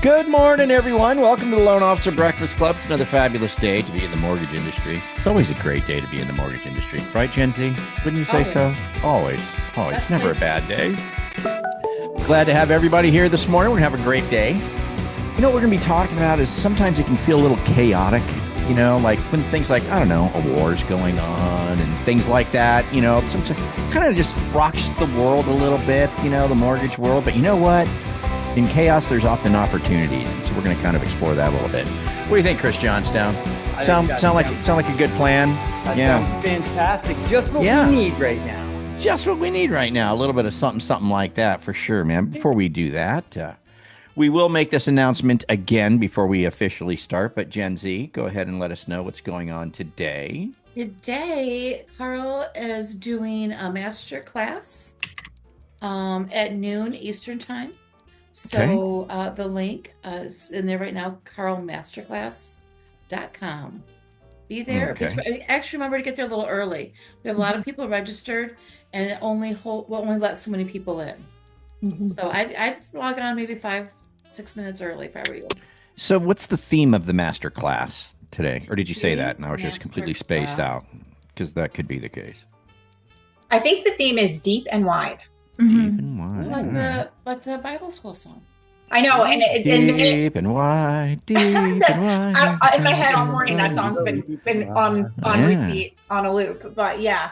Good morning, everyone. Welcome to the Loan Officer Breakfast Club. It's another fabulous day to be in the mortgage industry. It's always a great day to be in the mortgage industry. Right, Gen Z? Wouldn't you say so? Always. It's never a bad day. Glad to have everybody here this morning. We're going to have a great day. You know what we're going to be talking about is sometimes it can feel a little chaotic, you know, like when things like, I don't know, a war's going on and things like that, you know, sometimes kind of just rocks the world a little bit, you know, the mortgage world. But you know what? In chaos, there's often opportunities, and so we're going to kind of explore that a little bit. What do you think, Chris Johnstone? Sound like a good plan? That sounds fantastic. Just what we need right now. Just what we need right now. A little bit of something like that for sure, man. Before we do that, we will make this announcement again before we officially start. But Gen Z, go ahead and let us know what's going on today. Today, Carl is doing a master class at noon Eastern time. So the link is in there right now, carlmasterclass.com. Be there. Okay. Actually, remember to get there a little early. We have a lot of people registered, and it only let so many people in. Mm-hmm. So I'd log on maybe 5-6 minutes early if I were you. So what's the theme of the master class today? Or did you say that and I was just completely spaced out? Because that could be the case. I think the theme is deep and wide. Deep and wide. Like the Bible school song. I know, and deep and wide, deep and wide. In my head all morning, that song's been on repeat, on a loop. But yeah,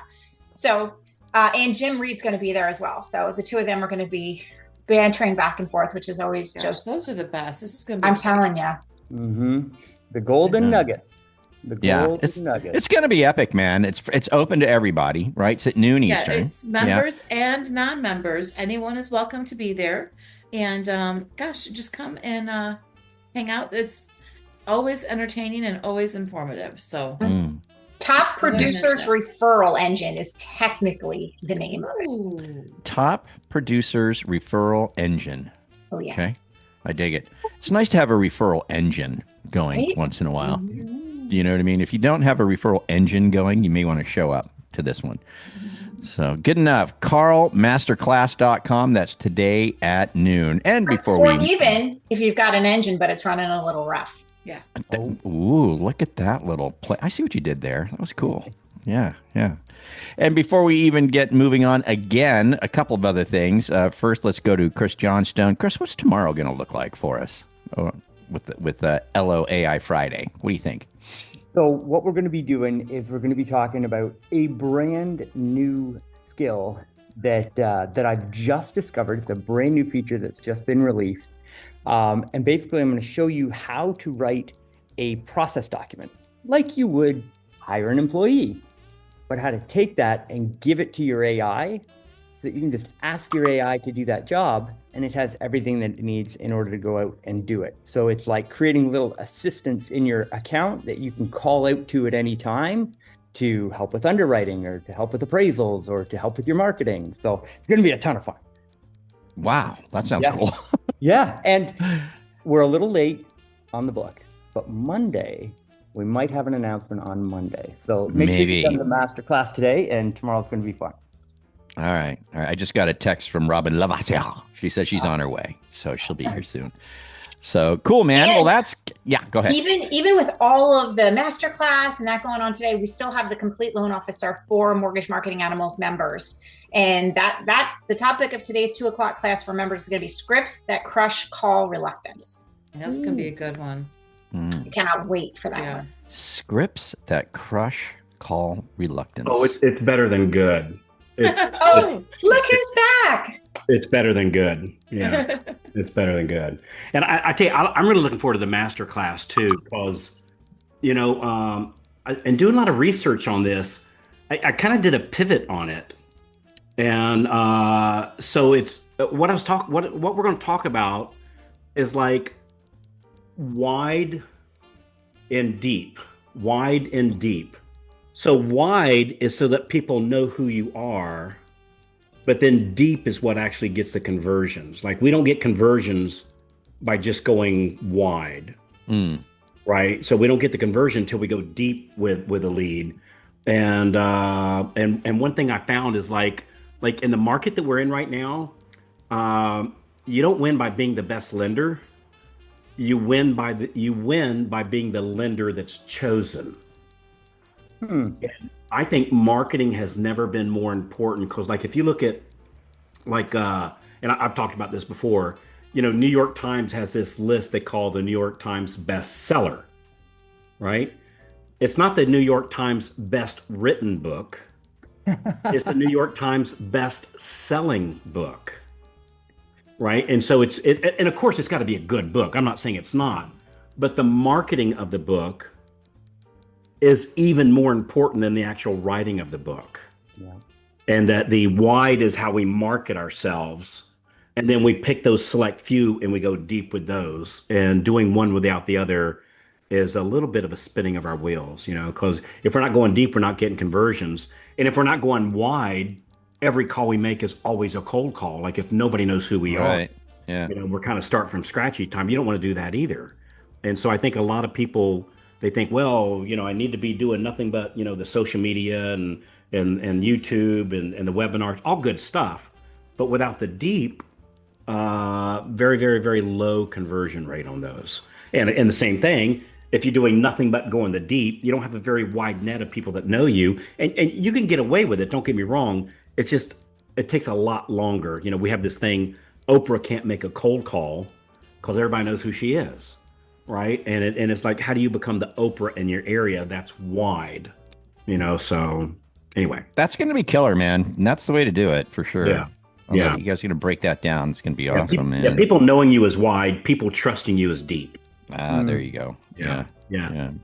so and Jim Reed's going to be there as well. So the two of them are going to be bantering back and forth, which is always those are the best. This is going to be. I'm telling you. Mm-hmm. The golden nuggets. Nuggets. It's going to be epic, man. It's open to everybody, right? It's at noon Eastern. Yeah, it's members and non-members. Anyone is welcome to be there. And just come and hang out. It's always entertaining and always informative. So Top Producers Referral Engine is technically the name of it. Top Producers Referral Engine. Oh, yeah. Okay. I dig it. It's nice to have a referral engine going once in a while. Mm-hmm. You know what I mean? If you don't have a referral engine going, you may want to show up to this one. So good enough. carlmasterclass.com. That's today at noon. And even if you've got an engine, but it's running a little rough. Yeah. Ooh, look at that little play. I see what you did there. That was cool. Yeah. And before we even get moving on again, a couple of other things. First, let's go to Chris Johnstone. Chris, what's tomorrow going to look like for us with LOAI Friday? What do you think? So what we're going to be doing is we're going to be talking about a brand new skill that I've just discovered. It's a brand new feature that's just been released. And basically, I'm going to show you how to write a process document like you would hire an employee, but how to take that and give it to your AI so that you can just ask your AI to do that job, and it has everything that it needs in order to go out and do it. So it's like creating little assistants in your account that you can call out to at any time to help with underwriting or to help with appraisals or to help with your marketing. So it's going to be a ton of fun. Wow, that sounds cool. Yeah, and we're a little late on the book, but Monday, we might have an announcement on Monday. So make sure you come to the masterclass today, and tomorrow's going to be fun. All right. I just got a text from Robyn LaVassaur. She says she's on her way, so she'll be here soon. So cool, man. And well, go ahead. Even with all of the masterclass and that going on today, we still have the complete loan officer for Mortgage Marketing Animals members. And that the topic of today's 2:00 class for members is going to be scripts that crush call reluctance. That's going to be a good one. I cannot wait for that one. Scripts that crush call reluctance. Oh, it's better than good. Look who's back. It's better than good. Yeah, it's better than good. And I tell you, I'm really looking forward to the master class too, because, and doing a lot of research on this, I kind of did a pivot on it. And so it's what we're going to talk about is like wide and deep. So wide is so that people know who you are, but then deep is what actually gets the conversions. Like we don't get conversions by just going wide, right? So we don't get the conversion until we go deep with a lead. And one thing I found is like in the market that we're in right now, you don't win by being the best lender. you win by being the lender that's chosen. And I think marketing has never been more important, because like if you look at like and I've talked about this before, New York Times has this list they call the New York Times bestseller, right? It's not the New York Times best written book. It's the New York Times best selling book, right? And so and of course it's got to be a good book. I'm not saying it's not, but the marketing of the book is even more important than the actual writing of the book. Yeah. And that the wide is how we market ourselves. And then we pick those select few and we go deep with those, and doing one without the other is a little bit of a spinning of our wheels, because if we're not going deep, we're not getting conversions. And if we're not going wide, every call we make is always a cold call. Like if nobody knows who we are, yeah, we're kind of starting from scratch each time. You don't want to do that either. And so I think a lot of people, they think, well, I need to be doing nothing but, the social media and YouTube and the webinars, all good stuff. But without the deep, very, very, very low conversion rate on those. And the same thing, if you're doing nothing but going the deep, you don't have a very wide net of people that know you. And you can get away with it, don't get me wrong. It's just, it takes a lot longer. We have this thing, Oprah can't make a cold call because everybody knows who she is, right? And it's like, how do you become the Oprah in your area that's wide? So anyway. That's going to be killer, man. And that's the way to do it, for sure. Yeah. You guys are going to break that down. It's going to be awesome, man. Yeah, people knowing you as wide, people trusting you as deep. There you go. Yeah.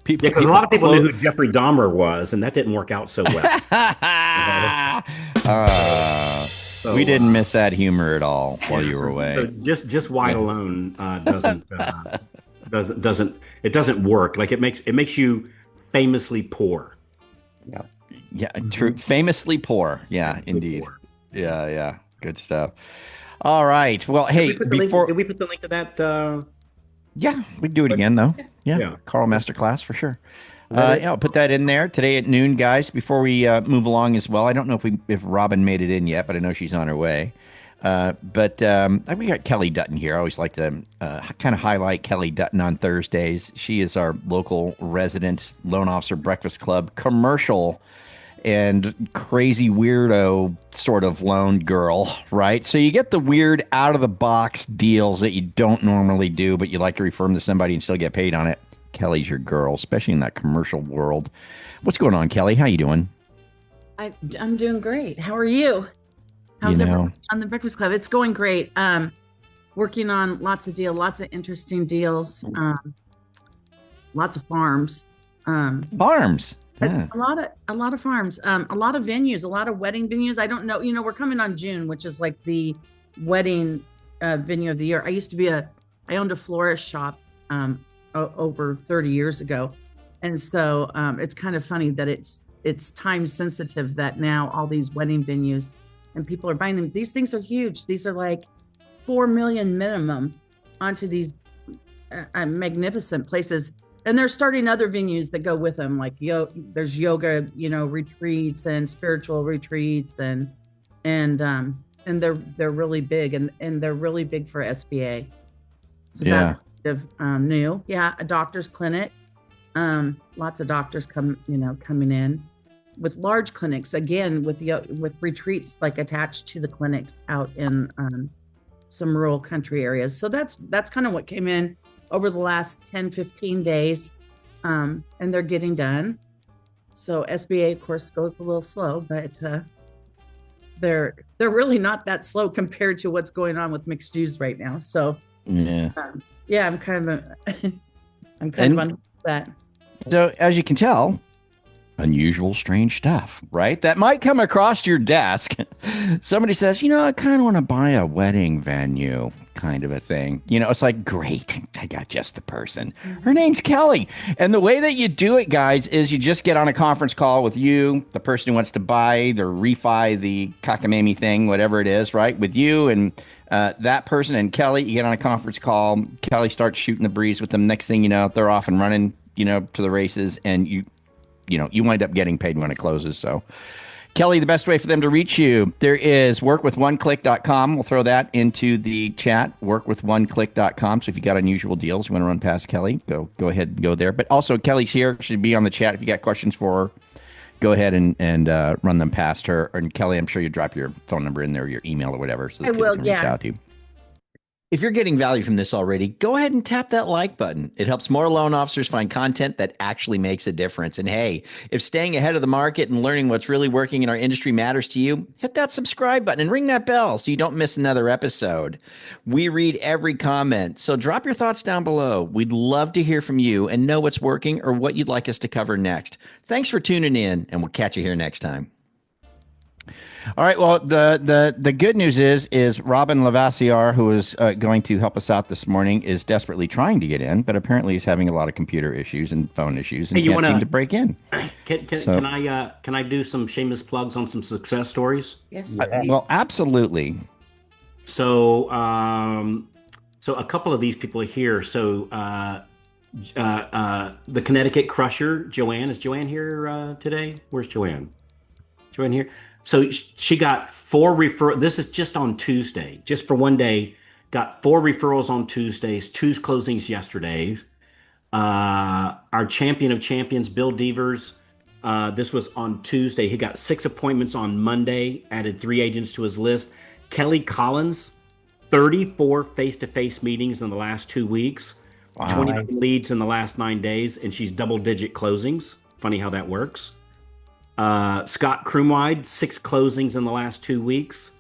Because a lot of people knew who Jeffrey Dahmer was, and that didn't work out so well. We didn't miss that humor at all while you were away. So just wide alone doesn't work. Like it makes you famously poor. Yeah, true. Famously poor. Yeah, indeed. Poor. Yeah. Good stuff. All right. Well, hey, did we put the link to that? Yeah, we can do it again, though. Yeah. Carl Masterclass for sure. I'll put that in there today at noon, guys. Before we move along as well, I don't know if Robyn made it in yet, but I know she's on her way. But we got Kelly Dutton here. I always like to kind of highlight Kelly Dutton on Thursdays. She is our local resident Loan Officer Breakfast Club commercial and crazy weirdo sort of loan girl, right? So you get the weird out-of-the-box deals that you don't normally do, but you like to refer them to somebody and still get paid on it. Kelly's your girl, especially in that commercial world. What's going on, Kelly? How you doing? I'm doing great. How are you? How's everyone on the Breakfast Club? It's going great. Working on lots of deals, lots of interesting deals, lots of farms. Farms? Yeah. A lot of farms, a lot of venues, a lot of wedding venues. I don't know, we're coming on June, which is like the wedding venue of the year. I owned a florist shop over 30 years ago. And so it's kind of funny that it's time sensitive that now all these wedding venues and people are buying them. These things are huge. These are like 4 million minimum onto these magnificent places. And they're starting other venues that go with them, like there's yoga, retreats and spiritual retreats, and they're really big, and they're really big for SBA. So that's new. Yeah, a doctor's clinic. Lots of doctors coming in with large clinics, again with retreats like attached to the clinics out in some rural country areas. So that's kind of what came in over the last 10, 15 days, and they're getting done. So SBA, of course, goes a little slow, but they're really not that slow compared to what's going on with mixed use right now. So I'm kind of on that. So as you can tell, unusual, strange stuff, right? That might come across your desk. Somebody says, I kind of want to buy a wedding venue, kind of a thing. It's like, great, I got just the person. Her name's Kelly. And the way that you do it, guys, is you just get on a conference call with you, the person who wants to buy the refi, the cockamamie thing, whatever it is, right? With you and that person and Kelly, you get on a conference call. Kelly starts shooting the breeze with them. Next thing you know, they're off and running, to the races, and you wind up getting paid when it closes. So Kelly, the best way for them to reach you, there is workwithoneclick.com. We'll throw that into the chat, workwithoneclick.com. So if you got unusual deals, you want to run past Kelly, go ahead and go there. But also, Kelly's here. She'll be on the chat. If you got questions for her, go ahead and run them past her. And Kelly, I'm sure you drop your phone number in there, your email or whatever, so that people can reach out to you. If you're getting value from this already, go ahead and tap that like button. It helps more loan officers find content that actually makes a difference. And hey, if staying ahead of the market and learning what's really working in our industry matters to you, hit that subscribe button and ring that bell so you don't miss another episode. We read every comment, so drop your thoughts down below. We'd love to hear from you and know what's working or what you'd like us to cover next. Thanks for tuning in, and we'll catch you here next time. All right. Well, the good news is Robyn LaVassaur, who is going to help us out this morning, is desperately trying to get in, but apparently he's having a lot of computer issues and phone issues and can't seem to break in. Can I do some shameless plugs on some success stories? Yes. Well, absolutely. So, so a couple of these people are here. So, the Connecticut Crusher, Joanne. Is Joanne here today? Where's Joanne? Joanne here. So she got 4 referrals. This is just on Tuesday, just for one day. Got 4 referrals on Tuesdays, 2 closings yesterday. Our champion of champions, Bill Devers, this was on Tuesday. He got 6 appointments on Monday, added 3 agents to his list. Kelly Collins, 34 face-to-face meetings in the last 2 weeks, 29 leads in the last 9 days, and she's double-digit closings. Funny how that works. Scott Krumwide, 6 closings in the last 2 weeks.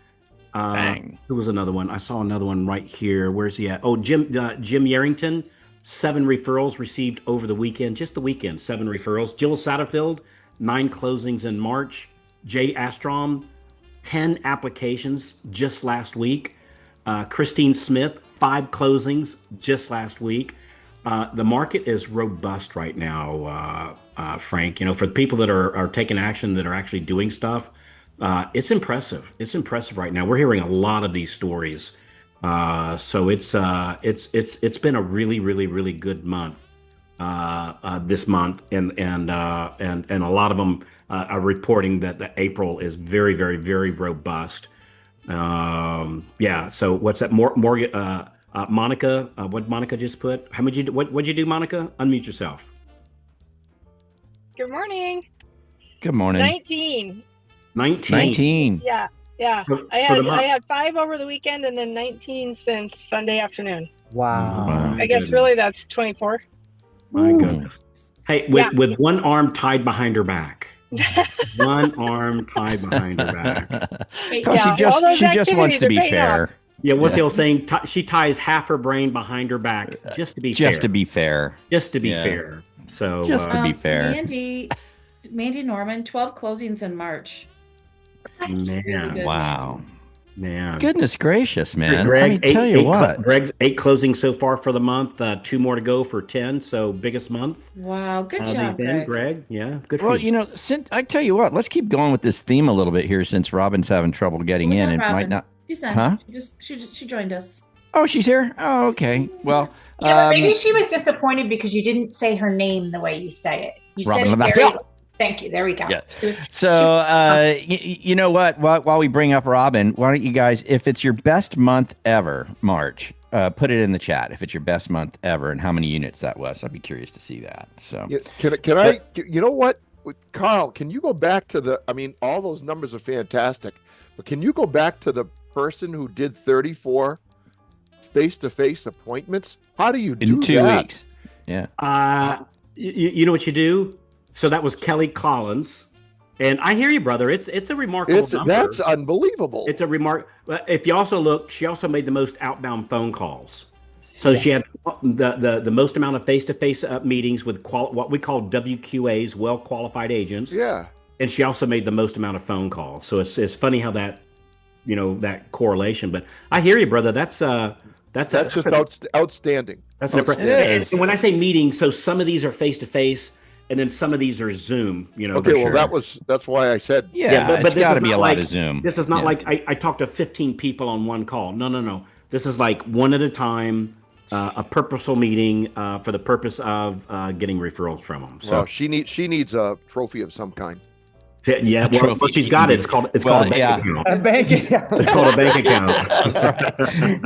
Bang. Who was another one? I saw another one right here. Where's he at? Oh, Jim Yarrington, 7 referrals received over the weekend. Just the weekend, 7 referrals. Jill Satterfield, 9 closings in March. Jay Astrom, 10 applications just last week. Christine Smith, 5 closings just last week. The market is robust right now, Frank. You know, for the people that are taking action, that are actually doing stuff, it's impressive. It's impressive right now. We're hearing a lot of these stories, so it's been a really good month this month, and a lot of them are reporting that the April is very robust. Yeah. So what's that? More. Monica, what Monica just put? What'd you do, Monica? Unmute yourself. Good morning. Good morning. 19. 19. Yeah. I had 5 over the weekend and then 19 since Sunday afternoon. Wow. I guess really that's 24. My goodness. Hey, with one arm tied behind her back. One arm tied behind her back. She just wants to be fair. Yeah, what's the old saying? She ties half her brain behind her back just to be fair. Just to be fair. Just to be fair. So just to be fair. Mandy Norman, 12 closings in March. Man, really wow. Man. Goodness gracious, man. Greg, Let me tell you what. Greg's 8 closings so far for the month. 2 more to go for 10. So biggest month. Wow, good job, Greg. Yeah, good for you. Well, you know, I tell you what, let's keep going with this theme a little bit here since Robyn's having trouble getting in and might not. She's on. Huh? She joined us. Oh, she's here? Oh, okay. Well, yeah, but maybe she was disappointed because you didn't say her name the way you say it. You said it very well. Thank you. There we go. Yeah. So, you know what? While we bring up Robyn, why don't you guys, if it's your best month ever, March, put it in the chat if it's your best month ever and how many units that was. I'd be curious to see that. So, can I? You know what, Carl? Can you go back to all those numbers are fantastic, but can you go back to the person who did 34 face-to-face appointments? How do you do in 2 that? weeks? Yeah. You know what you do? So that was Kelly Collins, and I hear you, brother. It's a remarkable number. That's unbelievable. It's a remark. If you also look, she also made the most outbound phone calls. So she had the most amount of face-to-face meetings with what we call WQAs, well qualified agents. Yeah. And she also made the most amount of phone calls. So it's funny how that, that correlation. But I hear you, brother. That's just outstanding. That's impressive. And when I say meetings, so some of these are face-to-face. And then some of these are Zoom, Okay, well, that's why I said. But it's got to be a lot of Zoom. This is not like I talked to 15 people on one call. No. This is like one at a time, a purposeful meeting for the purpose of getting referrals from them. So she needs a trophy of some kind. Yeah, well, she's got it. It's called a bank account. A bank account. It's called a bank account. That's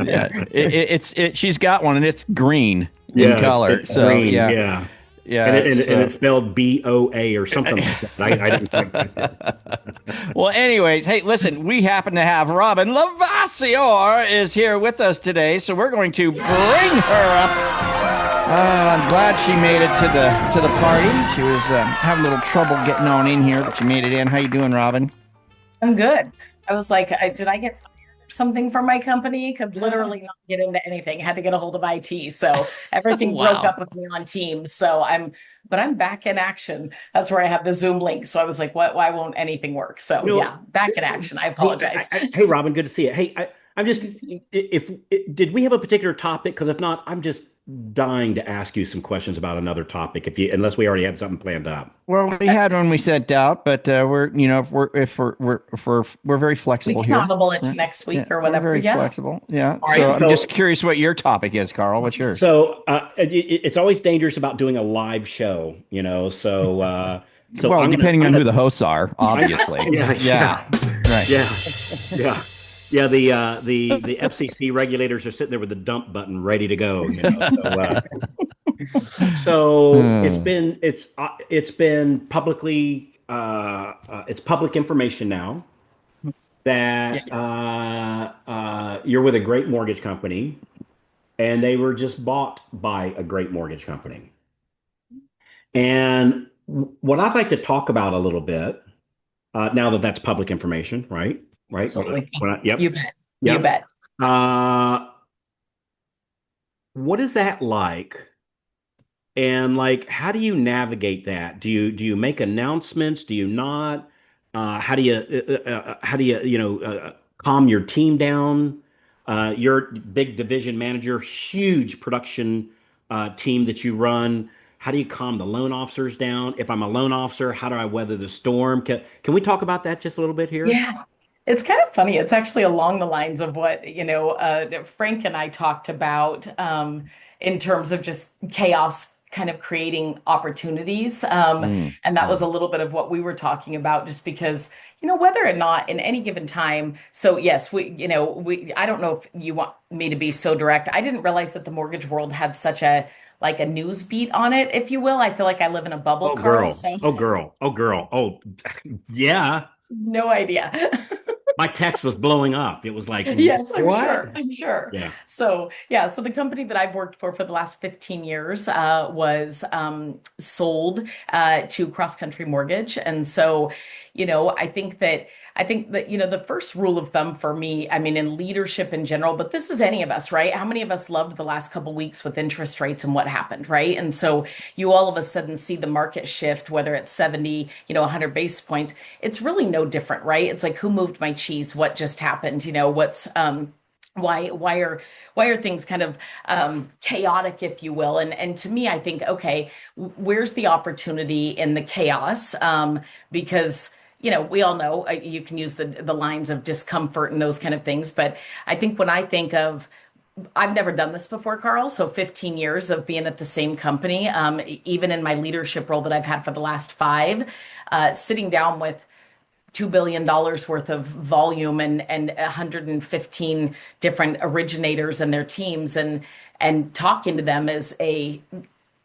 right. Yeah, she's got one, and it's green in color. It's green. Yeah. Yeah, and it's spelled BOA or something like that. I didn't quite catch it. Well, anyways, hey, listen, we happen to have Robyn LaVassaur is here with us today, so we're going to bring her up. I'm glad she made it to the party. She was having a little trouble getting on in here, but she made it in. How you doing, Robyn? I'm good. I was like, did I get something from my company? Could literally not get into anything. Had to get a hold of IT. So everything broke up with me on Teams. So I'm back in action. That's where I have the Zoom link. So I was like, why won't anything work? So back in action. I apologize. Hey, Robyn, good to see you. Hey, I'm just, did we have a particular topic? Because if not, I'm just dying to ask you some questions about another topic. Unless we already had something planned up. Well, we had one we sent out, but we're very flexible here. Accountable into next week or whatever. We're very flexible. Yeah. So I'm just curious what your topic is, Carl. What's yours? So it's always dangerous about doing a live show, So well, depending on who the hosts are, obviously. Yeah. Right. Yeah. Yeah, the FCC regulators are sitting there with the dump button ready to go. So it's been publicly it's public information now that you're with a great mortgage company, and they were just bought by a great mortgage company. And what I'd like to talk about a little bit now that that's public information, right? Right. Absolutely. Yep. You bet. Yep. You bet. What is that like? And how do you navigate that? Do you make announcements? Do you not? How do you calm your team down? Your big division manager, huge production team that you run. How do you calm the loan officers down? If I'm a loan officer, how do I weather the storm? Can we talk about that just a little bit here? Yeah. It's kind of funny. It's actually along the lines of what, Frank and I talked about in terms of just chaos kind of creating opportunities. And that was a little bit of what we were talking about, just because, whether or not in any given time. So yes, I don't know if you want me to be so direct. I didn't realize that the mortgage world had such a news beat on it, if you will. I feel like I live in a bubble, Carl. Oh, girl. Oh, yeah. No idea. My text was blowing up. It was like, yes, what? I'm sure. Yeah. So the company that I've worked for the last 15 years was sold to Cross Country Mortgage. And so, I think that, the first rule of thumb for me, I mean, in leadership in general, but this is any of us, right? How many of us loved the last couple of weeks with interest rates and what happened, right? And so you all of a sudden see the market shift, whether it's 70, 100 basis points. It's really no different, right? It's like, who moved my cheese? What just happened? What's why are things kind of chaotic, if you will? And to me, I think, okay, where's the opportunity in the chaos? Because we all know you can use the lines of discomfort and those kind of things. But I think when I think of, I've never done this before, Carl. So 15 years of being at the same company, even in my leadership role that I've had for the last 5, sitting down with $2 billion worth of volume and 115 different originators and their teams and talking to them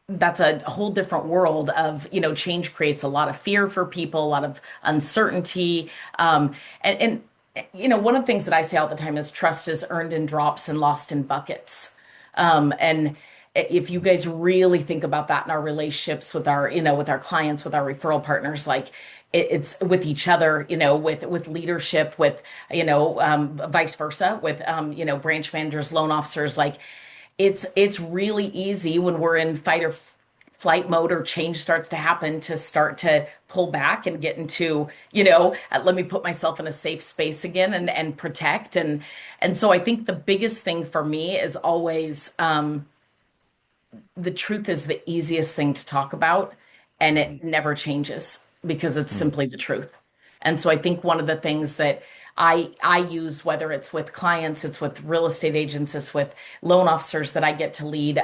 that's a whole different world of, change creates a lot of fear for people, a lot of uncertainty. And one of the things that I say all the time is trust is earned in drops and lost in buckets. And if you guys really think about that in our relationships with our, with our clients, with our referral partners, it's with each other, with leadership, with, vice versa, with, branch managers, loan officers, it's really easy when we're in fight or flight mode or change starts to happen to start to pull back and get into, let me put myself in a safe space again and protect. And so I think the biggest thing for me is always, the truth is the easiest thing to talk about, and it never changes because it's simply the truth. And so I think one of the things that I use, whether it's with clients, it's with real estate agents, it's with loan officers that I get to lead.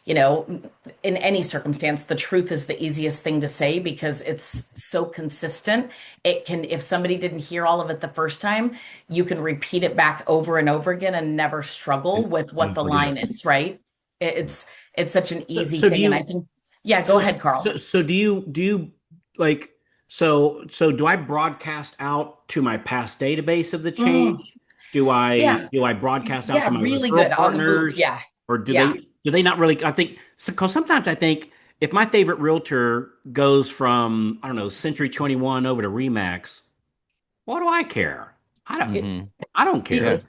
You know, in any circumstance, the truth is the easiest thing to say because it's so consistent. It can, if somebody didn't hear all of it the first time, you can repeat it back over and over again and never struggle with what the line is, right? It's such an easy thing. And I think, yeah, go ahead, Carl. So do you like, so do I broadcast out to my past database of the change? Do I broadcast out to my really referral good partners? Yeah. Or do they not really? I think, because sometimes I think if my favorite realtor goes from, I don't know, Century 21 over to Remax, what do I care? I don't care.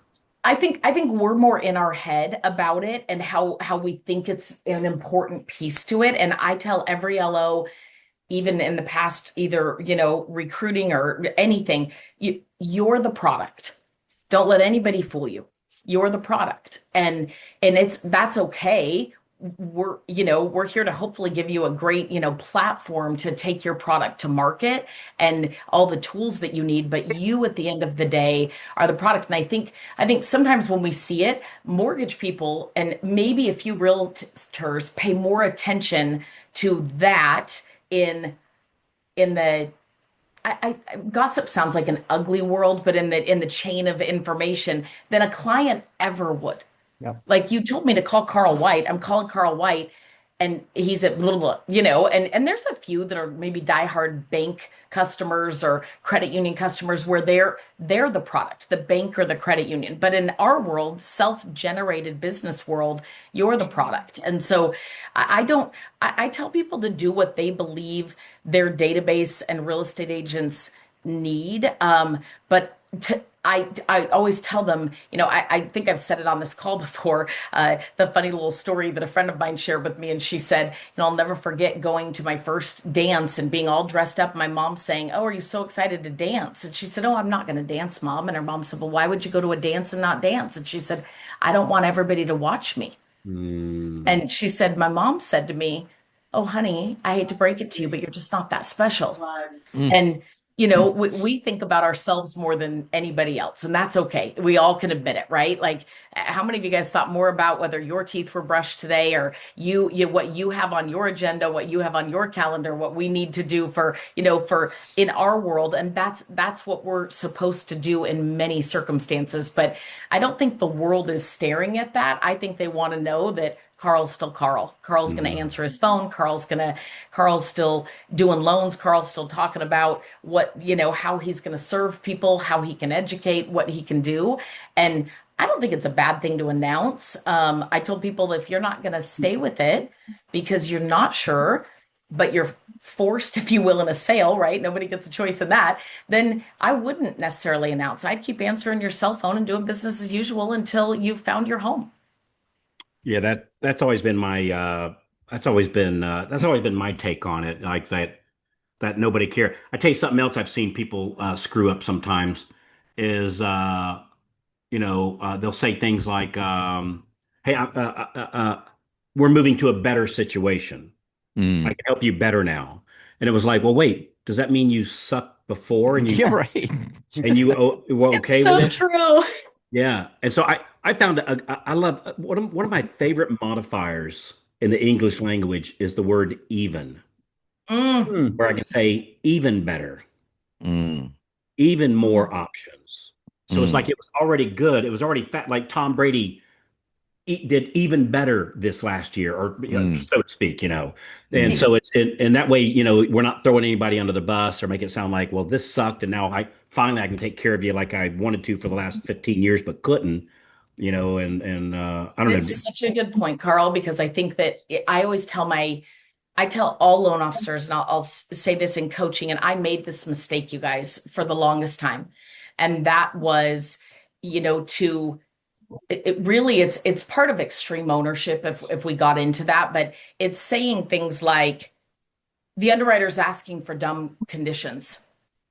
I think we're more in our head about it and how we think it's an important piece to it. And I tell every LO, even in the past, either, you know, recruiting or anything, you're the product. Don't let anybody fool you. You're the product. And that's okay. We're here to hopefully give you a great, platform to take your product to market and all the tools that you need. But you, at the end of the day, are the product. And I think sometimes when we see it, mortgage people and maybe a few realtors pay more attention to that in the gossip sounds like an ugly world, but in the chain of information than a client ever would. Yep. Like, you told me to call Carl White. I'm calling Carl White, and he's at blah, blah, and there's a few that are maybe diehard bank customers or credit union customers where they're the product, the bank or the credit union. But in our world, self-generated business world, you're the product. And so I tell people to do what they believe their database and real estate agents need. But I always tell them, I think I've said it on this call before, the funny little story that a friend of mine shared with me. And she said, I'll never forget going to my first dance and being all dressed up. My mom saying, "Oh, are you so excited to dance?" And she said, "Oh, I'm not going to dance, Mom." And her mom said, "Well, why would you go to a dance and not dance?" And she said, "I don't want everybody to watch me." And she said, "My mom said to me, 'Oh, honey, I hate to break it to you, but you're just not that special.'" And we think about ourselves more than anybody else, and that's okay. We all can admit it, right? Like, how many of you guys thought more about whether your teeth were brushed today, or you what you have on your agenda, what you have on your calendar, what we need to do for in our world? And that's what we're supposed to do in many circumstances. But I don't think the world is staring at that. I think they want to know that Carl's still Carl. Carl's going to answer his phone. Carl's still doing loans. Carl's still talking about what, how he's going to serve people, how he can educate, what he can do. And I don't think it's a bad thing to announce. I told people, if you're not going to stay with it because you're not sure, but you're forced, if you will, in a sale, right? Nobody gets a choice in that. Then I wouldn't necessarily announce. I'd keep answering your cell phone and doing business as usual until you've found your home. Yeah, that's always been my that's always been my take on it. Like that nobody care. I tell you something else I've seen people screw up sometimes is they'll say things like, "Hey, we're moving to a better situation. I can help you better now." And it was like, well, wait, does that mean you sucked before and you right and you were okay with it? It's so true. Yeah, and so I found I love one of my favorite modifiers in the English language is the word even, where I can say even better, even more options. So it's like it was already good. It was already fat. Like Tom Brady did even better this last year, or so to speak. And so it's in that way. We're not throwing anybody under the bus or making it sound like, well, this sucked, and now I can take care of you like I wanted to for the last 15 years but couldn't. I don't know. It's such a good point, Carl, because I think that I always tell all loan officers, and I'll say this in coaching, and I made this mistake, you guys, for the longest time, and that was, it's part of extreme ownership if we got into that, but it's saying things like, the underwriter's asking for dumb conditions.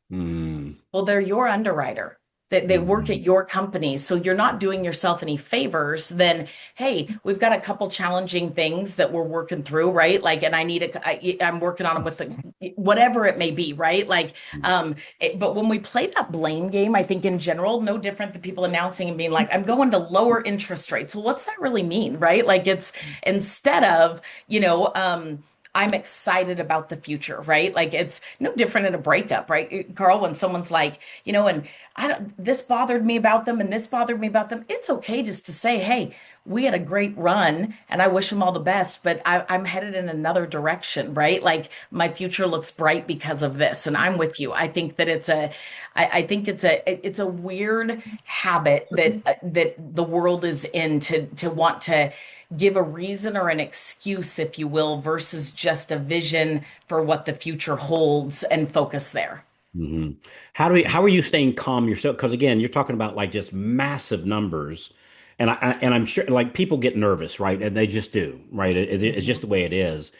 Well, they're your underwriter. They work at your company. So you're not doing yourself any favors. Then, hey, we've got a couple challenging things that we're working through, right? Like, and I'm working on them with whatever it may be, right? Like, but when we play that blame game, I think in general, no different than people announcing and being like, I'm going to lower interest rates. Well, what's that really mean, right? Like, it's instead of, I'm excited about the future, right? Like it's no different in a breakup, right? Carl, when someone's like, and this bothered me about them and this bothered me about them. It's okay just to say, hey, we had a great run and I wish them all the best, but I'm headed in another direction, right? Like my future looks bright because of this. And I'm with you. I think that it's a weird habit that the world is in to want to give a reason or an excuse, if you will, versus just a vision for what the future holds and focus there. Mm-hmm. How are you staying calm yourself? Because again, you're talking about like just massive numbers, and I'm sure like people get nervous, right? And they just do, right? It's just the way it is.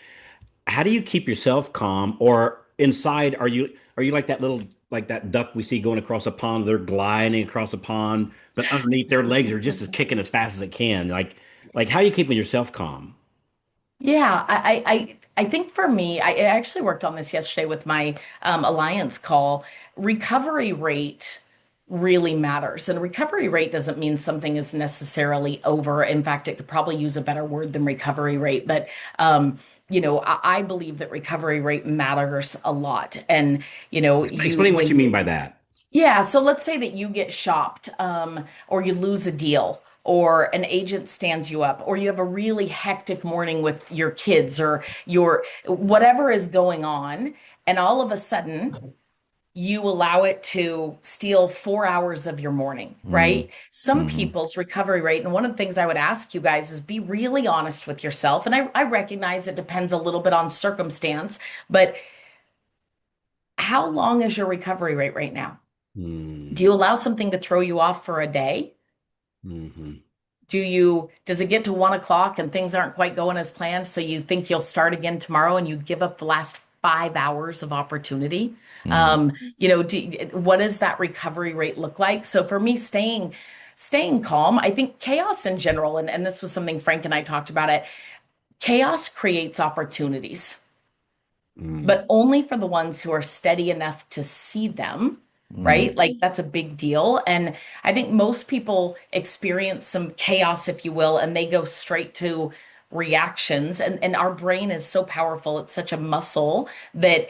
How do you keep yourself calm? Or inside, are you like that little like that duck we see going across a pond? They're gliding across a pond, but underneath their legs are just as kicking as fast as it can. Like how are you keeping yourself calm? Yeah, I think for me, I actually worked on this yesterday with my alliance call. Recovery rate really matters. And recovery rate doesn't mean something is necessarily over. In fact, it could probably use a better word than recovery rate. But I believe that recovery rate matters a lot. And Explain what you mean by that. Yeah, so let's say that you get shopped, or you lose a deal, or an agent stands you up, or you have a really hectic morning with your kids, or your whatever is going on, and all of a sudden you allow it to steal 4 hours of your morning, right? Some people's recovery rate, and one of the things I would ask you guys is be really honest with yourself. And I recognize it depends a little bit on circumstance, but how long is your recovery rate right now? Do you allow something to throw you off for a day? Mm-hmm. Does it get to 1 o'clock and things aren't quite going as planned? So you think you'll start again tomorrow and you give up the last 5 hours of opportunity? What does that recovery rate look like? So for me, staying calm, I think chaos in general, and this was something Frank and I talked about it, chaos creates opportunities, but only for the ones who are steady enough to see them. Right? Like that's a big deal. And I think most people experience some chaos, if you will, and they go straight to reactions. And our brain is so powerful. It's such a muscle that,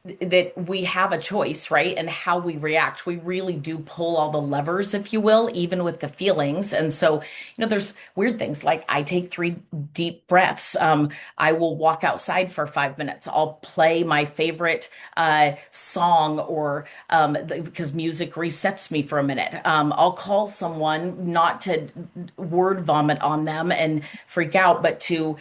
that we have a choice, right? And how we react. We really do pull all the levers, if you will, even with the feelings. And so, there's weird things like I take 3 deep breaths. I will walk outside for 5 minutes. I'll play my favorite song or because music resets me for a minute. I'll call someone, not to word vomit on them and freak out, but to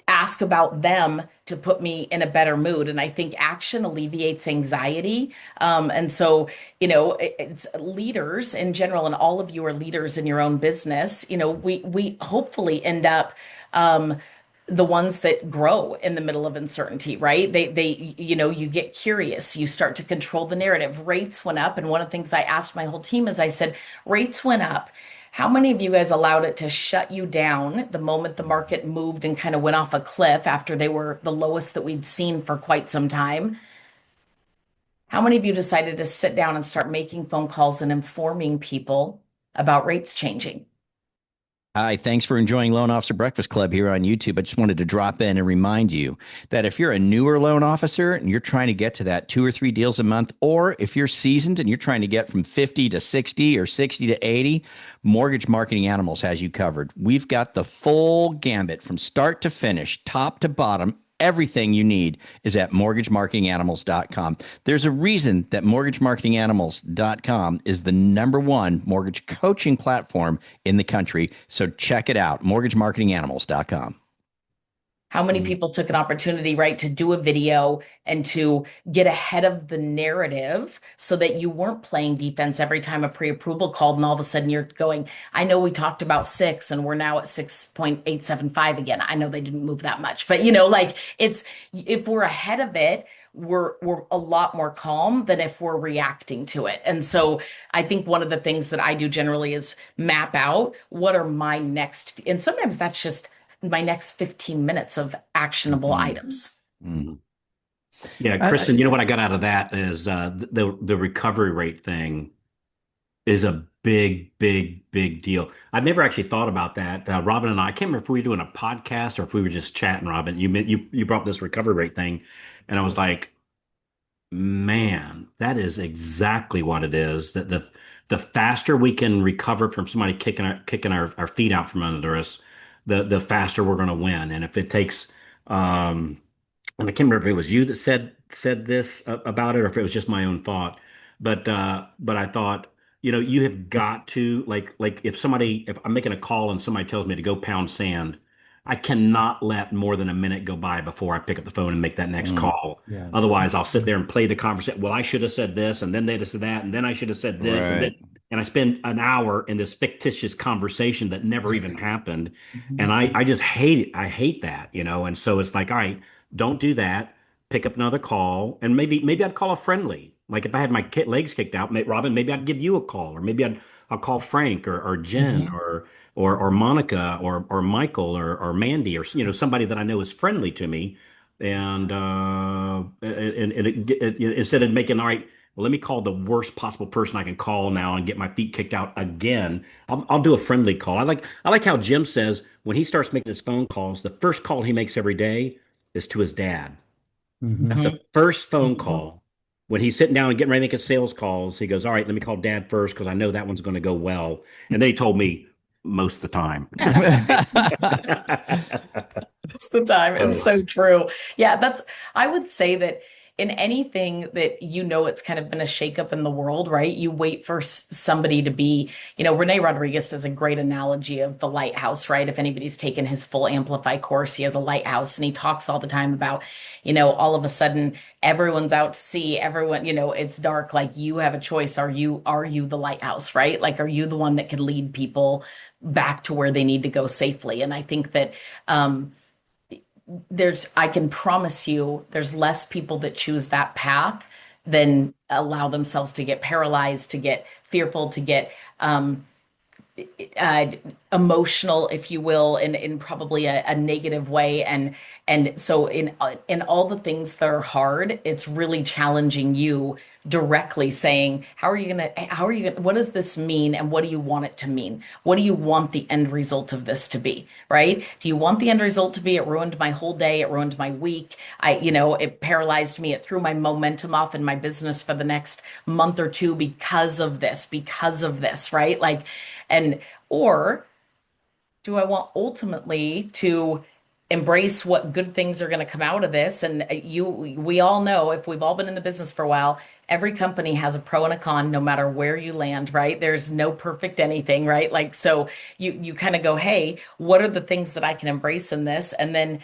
ask about them to put me in a better mood. And I think action alleviates anxiety. And so, it's leaders in general, and all of you are leaders in your own business. We hopefully end up the ones that grow in the middle of uncertainty, right? You get curious, you start to control the narrative. Rates went up. And one of the things I asked my whole team is I said, rates went up. How many of you guys allowed it to shut you down the moment the market moved and kind of went off a cliff after they were the lowest that we'd seen for quite some time? How many of you decided to sit down and start making phone calls and informing people about rates changing? Hi, thanks for enjoying Loan Officer Breakfast Club here on YouTube. I just wanted to drop in and remind you that if you're a newer loan officer and you're trying to get to that 2 or 3 deals a month, or if you're seasoned and you're trying to get from 50 to 60 or 60 to 80, Mortgage Marketing Animals has you covered. We've got the full gambit from start to finish, top to bottom. Everything you need is at mortgagemarketinganimals.com. There's a reason that mortgagemarketinganimals.com is the #1 mortgage coaching platform in the country. So check it out, mortgagemarketinganimals.com. How many people took an opportunity, right, to do a video and to get ahead of the narrative so that you weren't playing defense every time a pre-approval called and all of a sudden you're going, I know we talked about 6 and we're now at 6.875 again. I know they didn't move that much, but if we're ahead of it, we're a lot more calm than if we're reacting to it. And so I think one of the things that I do generally is map out what are my next, and sometimes that's just my next 15 minutes of actionable items. Yeah, Kristen, you know what I got out of that is the recovery rate thing is a big deal. I've never actually thought about that. Robyn and I can't remember if we were doing a podcast or if we were just chatting, Robyn. You brought up this recovery rate thing, and I was like, man, that is exactly what it is. That the faster we can recover from somebody kicking our feet out from under us, the faster we're going to win. And if it takes, and I can't remember if it was you that said this about it, or if it was just my own thought. But I thought, you have got to like if I'm making a call and somebody tells me to go pound sand, I cannot let more than a minute go by before I pick up the phone and make that next call. Yeah. Otherwise, I'll sit there and play the conversation. Well, I should have said this, and then they'd have said that, and then I should have said this, and I spend an hour in this fictitious conversation that never even happened. And I just hate it. I hate that, And so it's like, all right, don't do that. Pick up another call, and maybe I'd call a friendly. Like if I had my legs kicked out, Robyn, maybe I'd give you a call, or maybe I'll call Frank or Jen or Monica or Michael or Mandy or somebody that I know is friendly to me, and instead of making, all right, well, let me call the worst possible person I can call now and get my feet kicked out again. I'll do a friendly call. I like how Jim says when he starts making his phone calls, the first call he makes every day is to his dad. That's the first phone call. When he's sitting down and getting ready to make his sales calls, he goes, all right, let me call Dad first because I know that one's going to go well. And then he told me most of the time. Most of the time. It's so true. Yeah, I would say that in anything that it's kind of been a shakeup in the world, right? You wait for somebody to be, Rene Rodriguez does a great analogy of the lighthouse, right? If anybody's taken his full Amplify course, he has a lighthouse and he talks all the time about, all of a sudden everyone's out to sea, everyone, it's dark, like you have a choice. Are you the lighthouse, right? Like, are you the one that can lead people back to where they need to go safely? And I think that, I can promise you there's less people that choose that path than allow themselves to get paralyzed, to get fearful, to get emotional, if you will, in probably a negative way. And so in all the things that are hard, it's really challenging you directly, saying, what does this mean? And what do you want it to mean? What do you want the end result of this to be? Right? Do you want the end result to be, it ruined my whole day, it ruined my week, it paralyzed me, it threw my momentum off in my business for the next month or two because of this, right? Or do I want ultimately to embrace what good things are going to come out of this? And we all know, if we've all been in the business for a while, every company has a pro and a con, no matter where you land, right? There's no perfect anything, right? So you kind of go, hey, what are the things that I can embrace in this? And then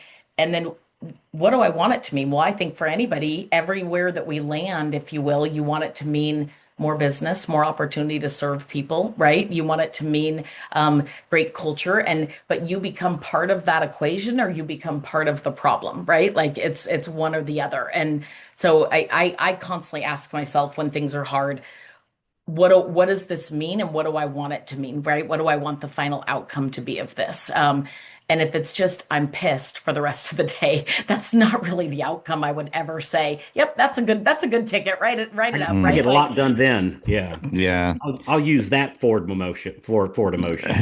what do I want it to mean? Well, I think for anybody, everywhere that we land, if you will, you want it to mean more business, more opportunity to serve people, right? You want it to mean great culture, but you become part of that equation, or you become part of the problem, right? Like it's one or the other. And so I constantly ask myself when things are hard, what does this mean, and what do I want it to mean, right? What do I want the final outcome to be of this? And if it's just I'm pissed for the rest of the day, that's not really the outcome I would ever say. Yep, that's a good ticket. Write it up. Right? I get a lot done then. Yeah, yeah. I'll use that Ford emotion.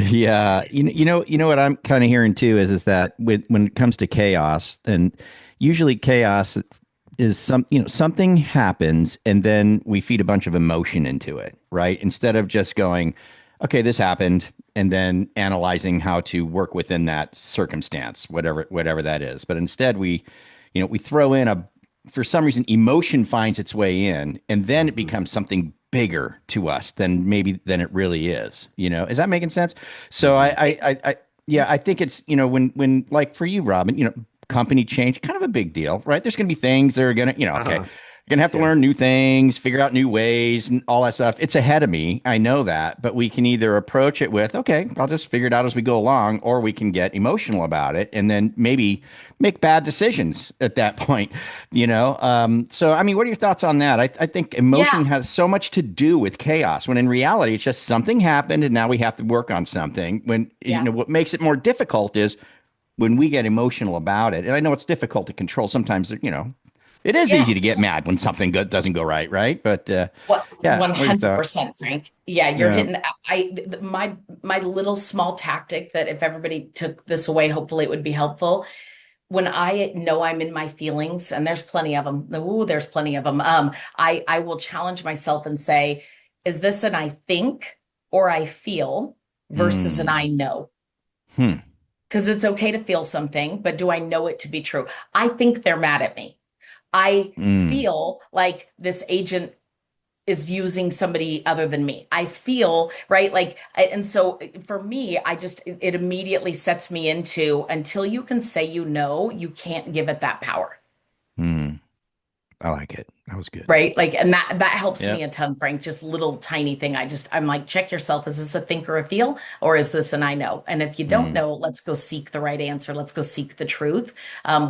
Yeah, you know what I'm kind of hearing too is that when it comes to chaos, and usually chaos is something happens and then we feed a bunch of emotion into it, right? Instead of just going, okay, this happened, and then analyzing how to work within that circumstance, whatever that is. But instead we throw in for some reason, emotion finds its way in, and then it becomes something bigger to us than it really is. Is that making sense? So I think it's, when like for you, Robyn, company change, kind of a big deal, right? There's going to be things that are going to, okay, gonna have to learn new things, figure out new ways, and all that stuff. It's ahead of me. I know that, but we can either approach it with, okay, I'll just figure it out as we go along, or we can get emotional about it and then maybe make bad decisions at that point. So I mean, what are your thoughts on that? I think emotion has so much to do with chaos, when in reality it's just something happened and now we have to work on something. When what makes it more difficult is when we get emotional about it. And I know it's difficult to control sometimes. It is easy to get mad when something doesn't go right, right? But 100%, Frank. Yeah, you're hitting. My little small tactic that if everybody took this away, hopefully it would be helpful. When I know I'm in my feelings, and there's plenty of them. There's plenty of them. I will challenge myself and say, is this an I think or I feel versus an I know? Because it's okay to feel something, but do I know it to be true? I think they're mad at me. I feel like this agent is using somebody other than me. I feel, right? And so for me, it immediately sets me into, until you can say, you can't give it that power. I like it. That was good. Right. And that helps me a ton, Frank. Just little tiny thing. I'm like, check yourself. Is this a think or a feel, or is this an I know? And if you don't know, let's go seek the right answer. Let's go seek the truth,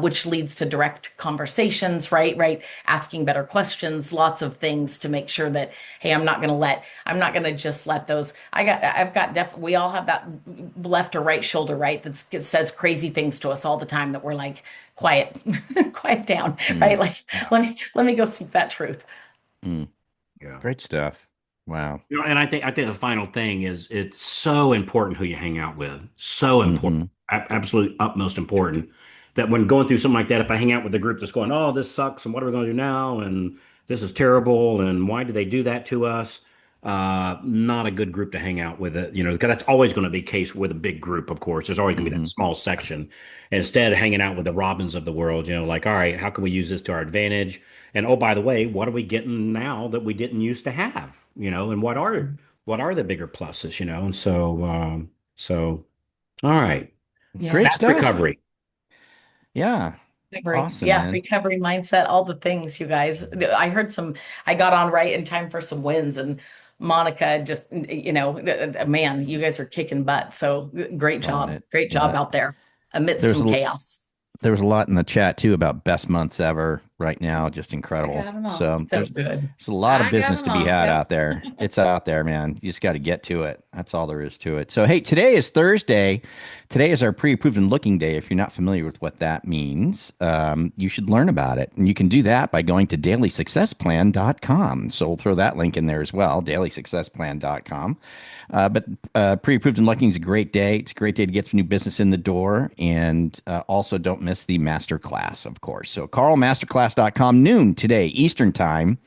which leads to direct conversations, right? Asking better questions, lots of things to make sure that, hey, I'm not going to just let those, we all have that left or right shoulder, right? That says crazy things to us all the time that we're like, quiet down, right? Let me go seek that truth. Great stuff. Wow. And I think the final thing is, it's so important who you hang out with. So important, absolutely utmost important, that when going through something like that, if I hang out with a group that's going, oh, this sucks, and what are we going to do now? And this is terrible. And why did they do that to us? Not a good group to hang out with, because that's always going to be the case with a big group. Of course, there's always going to be that small section. And instead of hanging out with the Robyns of the world, all right, how can we use this to our advantage? And oh, by the way, what are we getting now that we didn't used to have? And what are the bigger pluses? And so all right, great stuff. Recovery. Yeah. Recovery. Awesome, man. Recovery mindset, all the things, you guys. I got on right in time for some wins, and Monica just, man, you guys are kicking butt. So great job. Great job out there amidst some chaos. There was a lot in the chat too about best months ever right now. Just incredible. So there's a lot of business to be had out there. It's out there, man. You just got to get to it. That's all there is to it. So, hey, today is Thursday. Today is our pre-approved and looking day. If you're not familiar with what that means, you should learn about it. And you can do that by going to dailysuccessplan.com. So we'll throw that link in there as well, dailysuccessplan.com. But pre-approved and looking is a great day. It's a great day to get some new business in the door. And also don't miss the masterclass, of course. So carlmasterclass.com, noon today, Eastern time.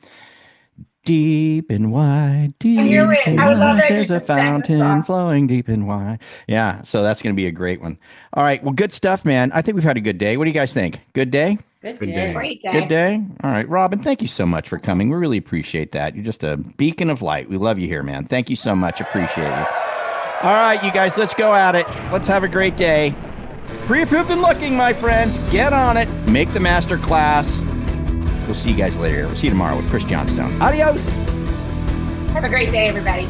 Deep and wide, deep and wide, there's a fountain flowing deep and wide. Yeah, so that's going to be a great one. All right, well, good stuff, man. I think we've had a good day. What do you guys think? Good day? Good day. Great day. Good day. All right, Robyn, thank you so much for coming. We really appreciate that. You're just a beacon of light. We love you here, man. Thank you so much. Appreciate you. All right, you guys, let's go at it. Let's have a great day. Pre-approved and looking, my friends. Get on it. Make the master class. We'll see you guys later. We'll see you tomorrow with Chris Johnstone. Adios. Have a great day, everybody.